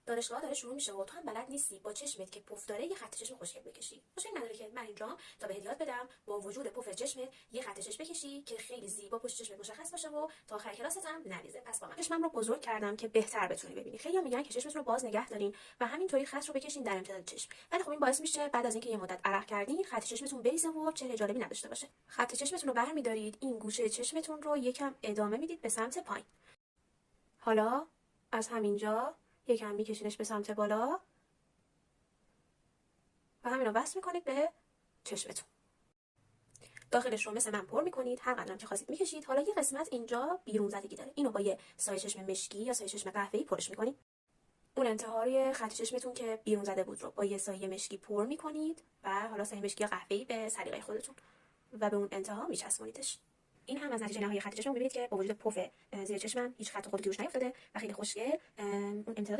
دانشگاه داره شروع میشه و تو هم بلد نیستی با چشمت که پف داره یه خط چشم خوشگل بکشی. مشکلی نداره که من اینجا تا بهت یاد بدم با وجود پف چشمت یه خط چشم بکشی که خیلی زیبا پشت چشمت مشخص باشه و تا آخر کلاست هم نریزه. پس با من چشمم رو بزرگ کردم که بهتر بتونی ببینی. خیلی‌ها میگن که چشمتون رو باز نگه دارین و همینطوری خط رو بکشین در امتداد چشم. ولی خب این باعث میشه بعد از اینکه یه مدت عرق کردین خط چشمتون بریزه و چهره جالبی نداشته باشه. خط چشمتون رو برمی‌دارید، این گوشه چشمتون رو یکم ادامه میدید به سمت پایین. حالا از همینجا یکم میکشینش به سمت بالا و همین رو وصل میکنید به چشمتون. داخلش رو مثل من پر میکنید، هر قدرم که خواستید میکشید. حالا یه قسمت اینجا بیرون زدگی داره، اینو با یه سایه چشم مشکی یا سایه چشم قهوه‌ای پرش میکنید. اون انتهای خط چشمتون که بیرون زده بود رو با یه سایه مشکی پر میکنید و حالا سایه مشکی یا قهوه‌ای به سلیقه خودتون و به اون انتها میچسبونیدش. این هم از نتیجه نهایی خط چشم. میبینید که با وجود پف زیر چشمم هیچ خط و خطی روش نیفتاده و خیلی خوشگل اون امتدادش